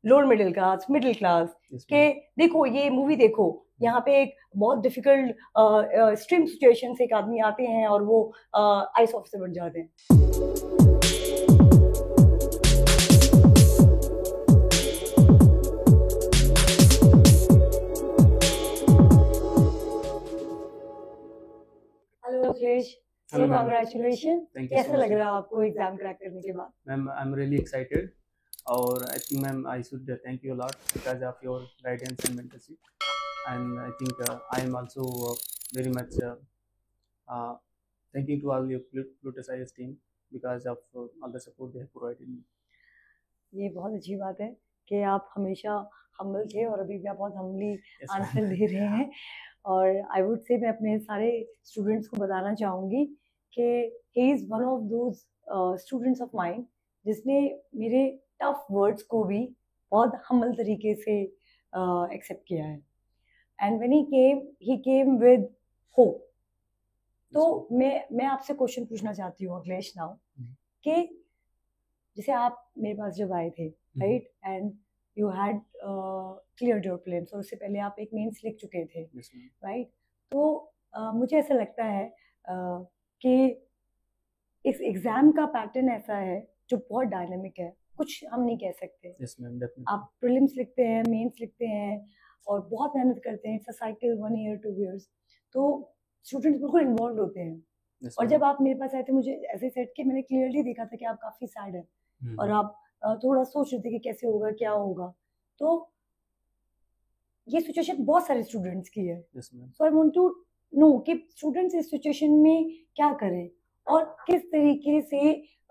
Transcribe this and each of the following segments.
Lower middle class, middle class के देखो ये मूवी देखो, यहाँ पे एक बहुत डिफिकल्ट स्ट्रीम सिचुएशन से एक आदमी आते हैं और वो आईएएस ऑफिसर बन जाते हैं। Hello Akhilesh, congratulation. कैसा लग रहा है आपको एग्जाम क्रैक करने के बाद? Ma'am I am really excited और I think ma'am I should thank you lot because of your guidance and mentorship and I think I am also very much thanking to all your Plutus IS team because of all the support they have provided me. ये बहुत अच्छी बात है कि आप हमेशा humble थे और अभी भी आप बहुत हम्बली आंसर दे रहे हैं। और आई वुड से मैं अपने सारे स्टूडेंट्स को बताना चाहूँगी कि he is one of those students of mind जिसने मेरे टफ वर्ड्स को भी बहुत हम्बल तरीके से एक्सेप्ट किया है। And when he came with hope. तो मैं आपसे क्वेश्चन पूछना चाहती हूँ अखिलेश नाउ कि जैसे आप मेरे पास जब आए थे, right, and you had cleared your prelims और उससे पहले आप एक मेंस लिख चुके थे, राइट? तो मुझे ऐसा लगता है कि इस एग्जाम का पैटर्न ऐसा है जो बहुत डायनामिक है, कुछ हम नहीं कह सकते। आप प्रीलिम्स लिखते हैं, मेंस लिखते हैं और बहुत मेहनत करते हैं, it's a cycle 1 year 2 years, तो स्टूडेंट्स बिल्कुल इन्वॉल्व होते हैं। और जब आप मेरे पास आए थे मुझे ऐसे सेट कि मैंने क्लियरली देखा था कि आप काफ़ी सैड हैं और आप थोड़ा सोच रहे थे कि कैसे होगा, क्या होगा। तो ये सिचुएशन बहुत सारे स्टूडेंट्स की है। सो आई वांट टू नो कि स्टूडेंट्स इस सिचुएशन में क्या करें और किस तरीके से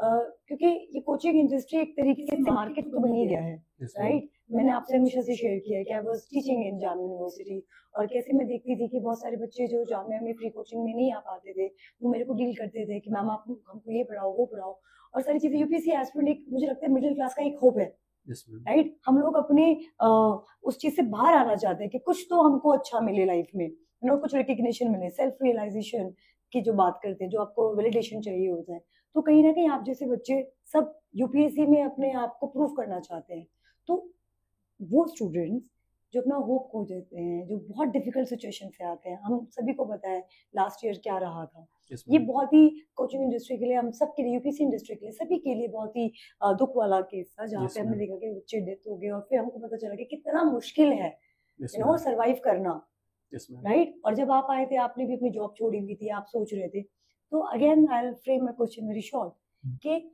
क्योंकि ये कोचिंग इंडस्ट्री एक तरीके से मार्केट तो बन ही गया है, राइट? मैंने आपसे हमेशा से शेयर किया है कि I was teaching in Jamia university और कैसे मैं देखती थी कि बहुत सारे बच्चे जो जामिया में फ्री कोचिंग में नहीं आ पाते थे वो मेरे को डील करते थे कि मैम आप हमको ये पढ़ाओ वो पढ़ाओ और सारी चीज़ें। यूपीएससी एस्पिरेंट एक मुझे लगता है मिडिल क्लास का एक होप है, राइट? हम लोग अपने उस चीज़ से बाहर आना चाहते हैं कि कुछ तो हमको अच्छा मिले लाइफ में, कुछ रिकग्निशन मिले, सेल्फ रियलाइजेशन की जो बात करते हैं, जो आपको वैलिडेशन चाहिए होता है। तो कहीं ना कहीं आप जैसे बच्चे सब यूपीएससी में अपने आप को प्रूव करना चाहते हैं। तो वो स्टूडेंट्स जो अपना होप खो देते हैं, जो बहुत डिफिकल्ट सिचुएशन से आते हैं, हम सभी को पता है लास्ट ईयर क्या रहा था। ये बहुत ही कोचिंग इंडस्ट्री के लिए, हम सब के लिए, यूपीएससी इंडस्ट्री के लिए, सभी के लिए बहुत ही दुख वाला केस था जहाँ पे हमने देखा कि बच्चे डेथ हो गए और फिर हमको पता चला कि कितना मुश्किल है सर्वाइव करना, राइट? और जब आप आए थे आपने भी अपनी जॉब छोड़ी हुई थी, आप सोच रहे थे। तो again I will frame my question very short कि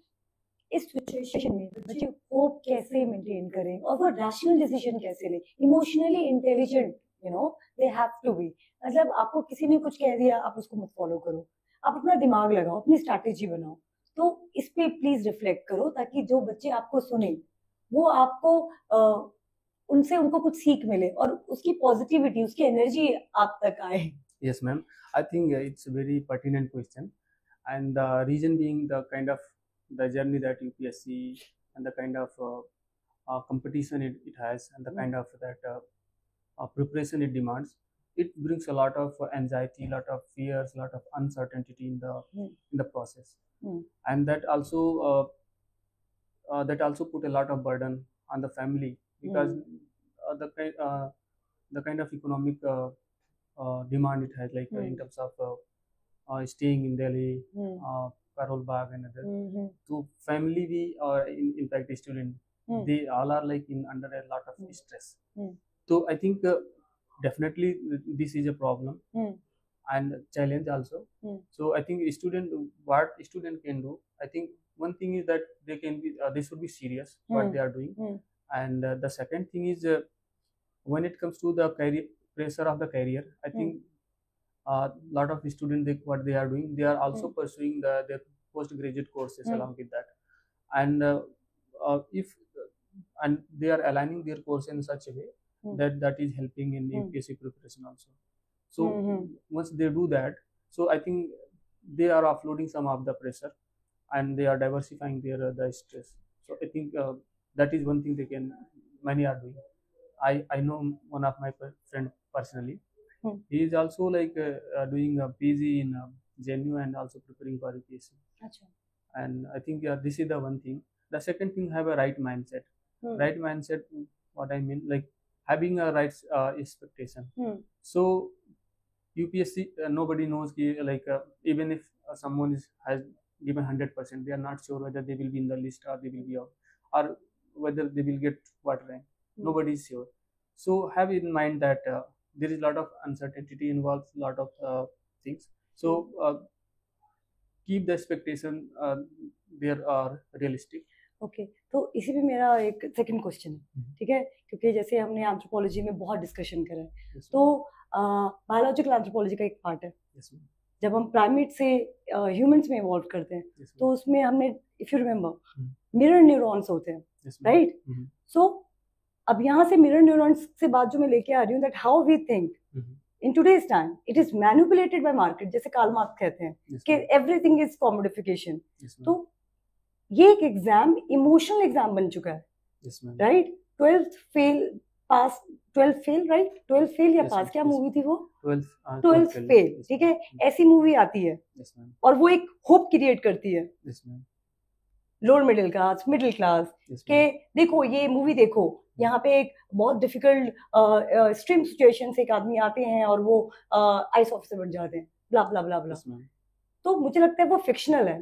इस सिचुएशन में बच्चे होप कैसे मेंटेन करें और वो रैशनल डिसीजन कैसे लें, emotionally intelligent they have to be. मतलब आपको किसी ने कुछ कह दिया आप उसको मत फॉलो करो, आप अपना दिमाग लगाओ, अपनी स्ट्रैटेजी बनाओ। तो इस पे प्लीज रिफ्लेक्ट करो ताकि जो बच्चे आपको सुने वो आपको उनसे उनको कुछ सीख मिले और उसकी पॉजिटिविटी, उसकी एनर्जी आप तक आए। Yes, ma'am. I think it's a very pertinent question, and the reason being the kind of the journey that UPSC and the kind of competition it has, and the kind of that preparation it demands. It brings a lot of anxiety, lot of fears, lot of uncertainty in the process, and that also put a lot of burden on the family because the kind of economic demand it has, like in terms of staying in Delhi, Karol Bagh and other. So family we or in fact student, they all are like under a lot of stress. So I think definitely this is a problem and challenge also. So I think what student can do, I think one thing is that they should be serious what they are doing, and the second thing is when it comes to the career pressure of the career, I think lot of students what they are doing, they are also pursuing their postgraduate courses along with that, and if and they are aligning their course in such a way that is helping in UPSC preparation also. So once they do that, so I think they are offloading some of the pressure and they are diversifying their the stress. So I think that is one thing many are doing. I know one of my friend personally. He is also like doing a PG in JNU and also preparing for UPSC. And I think this is the one thing. The second thing, have a right mindset. right mindset, what I mean, like having a right expectation. So UPSC, nobody knows like even if someone has given 100%, they are not sure whether they will be in the list or they will be out, or whether they will get what rank. Nobody is sure. So have in mind that there is a lot of uncertainty involved, lot of things. So keep the expectation there are realistic. Okay तो इसी पे मेरा एक second question है, ठीक है, क्योंकि जैसे हमने एंथ्रोपोलॉजी में बहुत डिस्कशन करा है, तो बायोलॉजिकल एंथ्रोपोलॉजी का एक पार्ट है, जब हम प्राइमेट से ह्यूमंस में इवॉल्व करते हैं, तो उसमें हमने, if you remember, mirror neurons होते हैं, राइट? सो अब यहाँ से मिरर न्यूरॉन्स से बात जो मैं लेके आ रही हूँ, that how we think in today's time it is manipulated by market, जैसे कार्ल मार्क्स कहते हैं कि एवरीथिंग इज कॉमोडिफिकेशन। तो ये एक एग्जाम इमोशनल एग्जाम बन चुका है, right? 12th fail pass, 12th fail, right? 12th fail या पास, क्या मूवी थी वो? 12th फेल, ठीक है, ऐसी मूवी आती है और वो एक होप क्रिएट करती है lower middle class, middle class, के देखो ये मूवी देखो, यहाँ पे एक बहुत डिफिकल्ट स्ट्रीम सिचुएशन से एक आदमी आते हैं और वो आईएएस ऑफिसर बन जाते हैं, ब्ला ब्ला ब्ला ब्ला। तो मुझे लगता है वो फिक्शनल है,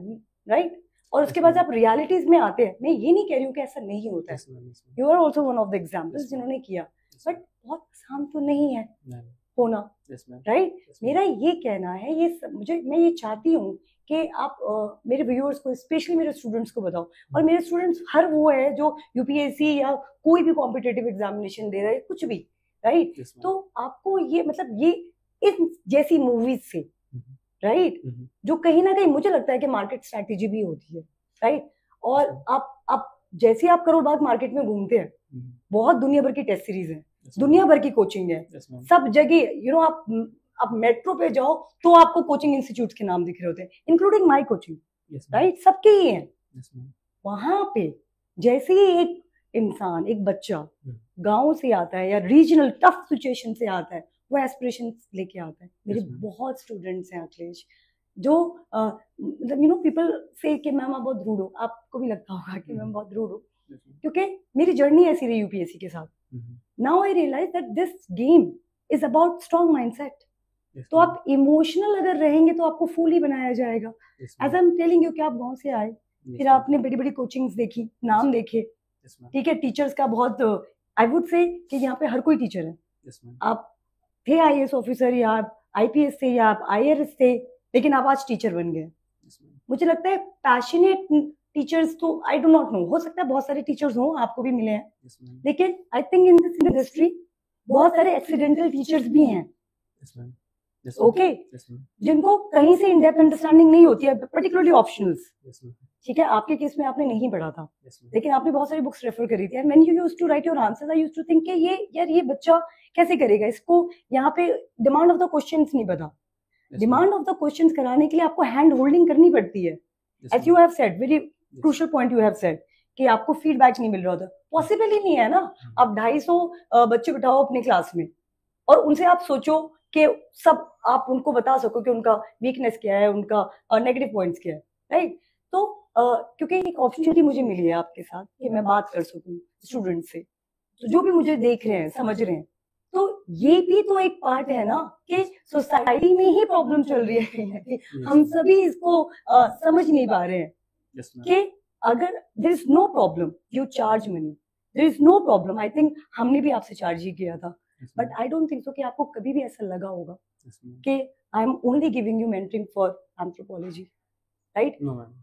राइट? और उसके बाद आप रियलिटीज में आते हैं, मैं ये नहीं कह रही हूँ कि ऐसा नहीं होता है, you are also one of the examples जिन्होंने किया, बट बहुत आसान तो नहीं है होना, राइट? मेरा ये कहना है, मैं ये चाहती हूँ कि आप मेरे व्यूअर्स को, स्पेशली मेरे स्टूडेंट्स को बताओ, और मेरे स्टूडेंट्स हर वो है जो यूपीएससी या कोई भी कॉम्पिटिटिव एग्जामिनेशन दे रहे हैं, कुछ भी, राइट? तो आपको ये मतलब ये इन जैसी मूवीज से, राइट, जो कहीं ना कहीं मुझे लगता है कि मार्केट स्ट्रैटेजी भी होती है, राइट? और आप जैसे आप करोड़ बाग मार्केट में घूमते हैं, बहुत दुनिया भर की टेस्ट सीरीज है, दुनिया भर की कोचिंग है, सब जगह, यू नो, आप मेट्रो पे जाओ तो आपको कोचिंग इंस्टीट्यूट के नाम दिख रहे होते हैं, इंक्लूडिंग माई कोचिंग, राइट? सबके ही हैं। वहां पे जैसे ही एक इंसान, एक बच्चा गांव से आता है या रीजनल टफ सिचुएशन से आता है, वो एस्पिरेशन लेके आता है। मेरे बहुत स्टूडेंट्स हैं अखिलेश, जो मतलब यू नो पीपल से कि मैम आप बहुत रूड हो, आपको भी लगता होगा कि मैम बहुत रूड हो, क्योंकि मेरी जर्नी ऐसी रही यूपीएससी के साथ। Now I realize that this game is about strong mindset. तो आप इमोशनल अगर रहेंगे तो आपको फूल ही बनाया जाएगा। As I am telling you कि आप गाँव से आए, फिर आपने बड़ी बड़ी कोचिंग्स देखी, नाम देखे, ठीक है, टीचर्स का बहुत, आई वुड से कि यहाँ पे हर कोई टीचर है। आप थे आईएएस ऑफिसर या आप आईपीएस थे या आप आईआरएस थे, लेकिन आप आज टीचर बन गए। मुझे लगता है पैशनेट टीचर्स तो आई डू नॉट नो, हो सकता है बहुत सारे टीचर्स हो, आपको भी मिले हैं, लेकिन I think in this industry बहुत सारे एक्सीडेंटल टीचर्स भी हैं, ओके, जिनको कहीं से इन डेप्थ अंडरस्टैंडिंग नहीं होती है, पर्टिकुलरली ऑप्शनल्स, ठीक है? आपके केस में आपने नहीं पढ़ा था, लेकिन आपने बहुत सारी बुक्स रेफर करी थी, and when you used to write your answers, I used to think कि ये बच्चा कैसे करेगा, इसको यहाँ पे डिमांड ऑफ द क्वेश्चंस नहीं पता। डिमांड ऑफ द क्वेश्चंस कराने के लिए आपको हैंड होल्डिंग करनी पड़ती है, as you have said, very crucial point you have said, कि आपको फीडबैक नहीं मिल रहा था, पॉसिबल ही नहीं है ना। आप 250 बच्चे बिठाओ अपने क्लास में और उनसे आप सोचो कि सब आप उनको बता सको कि उनका वीकनेस क्या है, उनका नेगेटिव पॉइंट्स क्या है, राइट? तो क्योंकि एक अपॉर्चुनिटी मुझे मिली है आपके साथ कि मैं बात कर सकूं स्टूडेंट से, तो जो भी मुझे देख रहे हैं, समझ रहे हैं, तो ये भी तो एक पार्ट है ना कि सोसाइटी में ही प्रॉब्लम चल रही है, हम सभी इसको समझ नहीं पा रहे हैं कि अगर there is no problem you charge money, there is no problem. I think हमने भी आपसे चार्ज ही किया था, but I don't think so कि आपको कभी भी ऐसा लगा होगा कि I am only giving you mentoring for anthropology, right? No ma'am,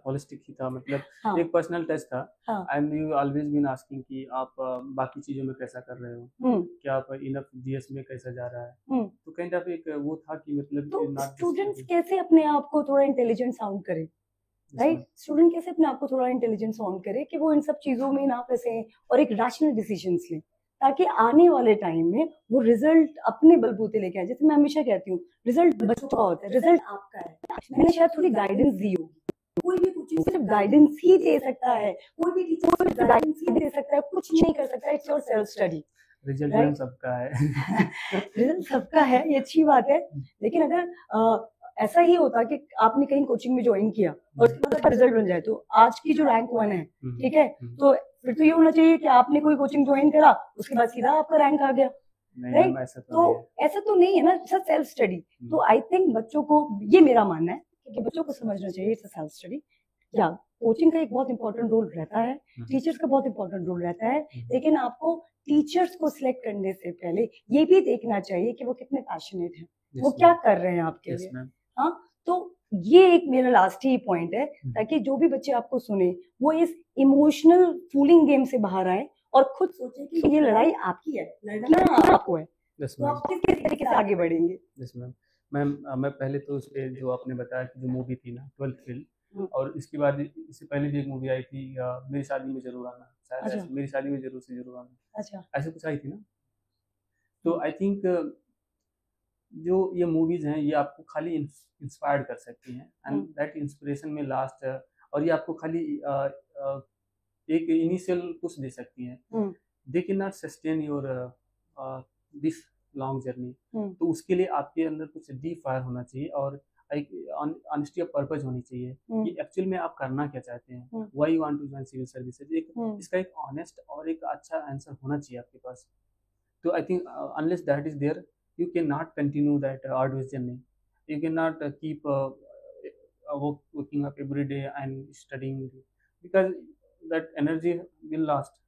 holistic ही था, मतलब एक पर्सनल टेस्ट था, and you always been asking कि आप बाकी चीजों में कैसा कर रहे हो, क्या आप इनफ जीएस में कैसा जा रहा है, तो कहीं ना एक वो था कि मतलब तो स्टूडेंट्स कैसे अपने आप को थोड़ा इंटेलिजेंट साउंड करे, राइट? स्टूडेंट कैसे अपने आप को थोड़ा इंटेलिजेंट साउंड करे कि वो इन सब चीजों में ना फंसे और एक रैशनल डिसीजंस ले, ताकि आने वाले टाइम में वो रिजल्ट अपने बलबूते लेके आए। जैसे मैं हमेशा कहती हूँ, रिजल्ट बच्चों का होता है, रिजल्ट आपका है। मैंने शायद थोड़ी गाइडेंस दी हो, कोई भी कोचिंग सिर्फ गाइडेंस ही दे सकता है, कोई भी टीचर सिर्फ गाइडेंस ही दे सकता है, कुछ नहीं कर सकता। It's your self study. Result सबका है रिजल्ट सबका है, ये अच्छी बात है, लेकिन अगर ऐसा ही होता कि आपने कहीं कोचिंग में ज्वाइन किया और उसके बाद रिजल्ट बन जाए, तो आज की जो रैंक 1 है, ठीक है, तो फिर तो ये होना चाहिए कि आपने कोई कोचिंग ज्वाइन करा, उसके बाद सीधा आपका रैंक आ गया, राइट? तो ऐसा तो नहीं है ना, सेल्फ स्टडी। तो आई थिंक बच्चों को, ये मेरा मानना है कि बच्चों को समझना चाहिए इट्स सेल्फ स्टडी। या कोचिंग का एक बहुत इंपॉर्टेंट रोल रहता है, टीचर्स का बहुत इंपॉर्टेंट रोल रहता है, लेकिन आपको टीचर्स को सिलेक्ट करने से पहले ये भी देखना चाहिए कि वो कितने पैशनेट हैं, वो क्या कर रहे हैं आपके लिए। हाँ, तो ये एक मेरा लास्ट ही पॉइंट है, ताकि जो भी बच्चे आपको सुने वो इस इमोशनल फूलिंग गेम से बाहर आए और खुद सोचे कि ये लड़ाई आपकी है, लड़ना आपको है, तो आप किस तरीके से आगे बढ़ेंगे। मैम मैं पहले तो उस पे जो आपने बताया कि जो मूवी थी ना 12th फेल, और इसके बाद इससे पहले भी एक मूवी आई थी मेरी शादी में जरूर आना, शायद अच्छा। मेरी शादी में जरूर से जरूर आना, अच्छा, ऐसे कुछ आई थी ना। तो आई थिंक जो ये मूवीज हैं ये आपको खाली इंस्पायर कर सकती हैं, एंड दैट इंस्पिरेशन में लास्ट, और ये आपको खाली एक इनिशियल पुश दे सकती हैं। They can not sustain your this long journey. तो उसके लिए आपके अंदर कुछ डीप फायर होना चाहिए और एक ऑनेस्टी ऑफ पर्पस होनी चाहिए कि एक्चुअल में आप करना क्या चाहते हैं, why you want to join civil services. इसका एक ऑनेस्ट और एक अच्छा आंसर होना चाहिए आपके पास। तो I think unless that is there, you cannot continue that arduous journey. You cannot keep waking up every day and studying, because that energy will last.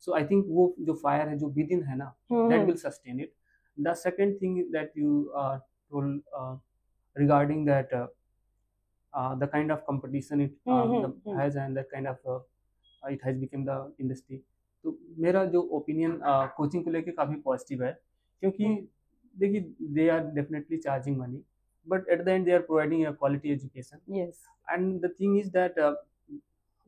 So I think वो जो fire है जो within है ना, that will sustain it. The second thing that you told regarding that the kind of competition it has, and that kind of it has become the industry. तो मेरा जो opinion coaching को लेके काफ़ी पॉजिटिव है, क्योंकि देखिए they are definitely charging money, but at the end they are providing a quality education, and the thing is that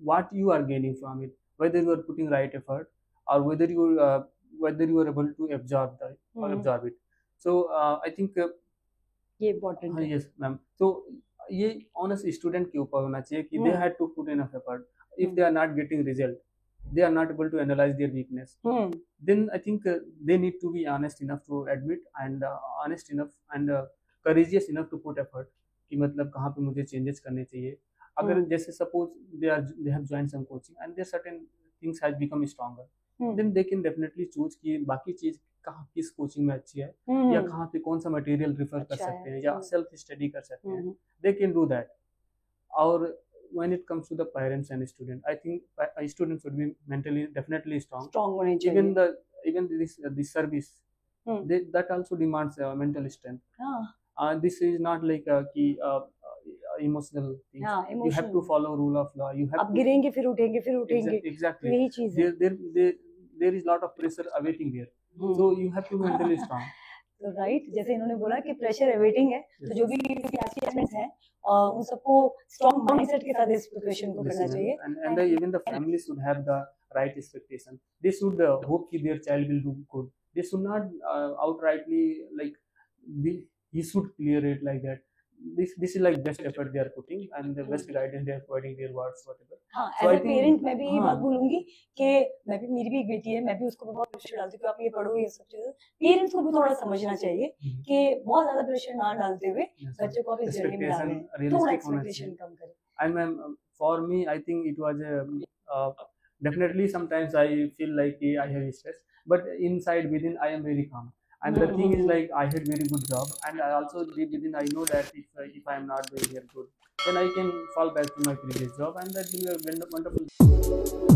what you are gaining from it, whether you are putting right effort or whether you are able to absorb it. So I think ये important है। yes ma'am, so ये honest student के ऊपर होना चाहिए कि they had to put enough effort. If they are not getting result, they are not able to analyze their weakness, then I think they need to be honest enough to admit, and honest enough and courageous enough to put effort कि मतलब कहाँ पे मुझे changes करने चाहिए। अगर जैसे suppose they have joined some coaching and their certain things has become stronger, then they can definitely choose कि बाकी चीज कहाँ किस कोचिंग में अच्छी है, या कहाँ पे कौन सा मटेरियल रिफर कर सकते हैं, या सेल्फ स्टडी कर सकते हैं, they can do that. और when it comes to the parents and student, I think students should be mentally definitely strong होने चाहिए। Even this service, that also demands mental strength. This is not like emotional things. You have to follow rule of law. You have आप गिरेंगे फिर उठेंगे exactly. यही चीज है। There is lot of pressure awaiting there, so you have to be mentally strong. तो right, जैसे इन्होंने बोला कि प्रेशर अवेटिंग है, तो जो भी एस्पिरेंट्स हैं उन सबको स्ट्रांग माइंडसेट के साथ इस प्रिपरेशन को करना चाहिए, and even the family should have the right expectation. They should hope that their child will do good. They should not outrightly like he should clear it like that. This is like best effort they are putting and the best guidance they are providing their words whatever. हाँ, as a parent मैं भी ये बात बोलूंगी कि मैं भी, मेरी भी एक बेटी है, मैं भी उसको बहुत प्रेशर डालती हूँ कि आप ये पढ़ो ये सब चीजें। पेरेंट्स को भी थोड़ा समझना चाहिए कि बहुत ज्यादा प्रेशर ना डालते हुए बच्चों को आप इस जर्नी में डालें, थोड़ा एक्सपेक्टेशन कम करें। And ma'am, for me I think it was definitely sometimes I feel like I have stress, but inside within I am very calm. And the thing is like I had very good job, and I also deep within I know that if I am not doing here good, then I can fall back to my previous job, and that will be a wonderful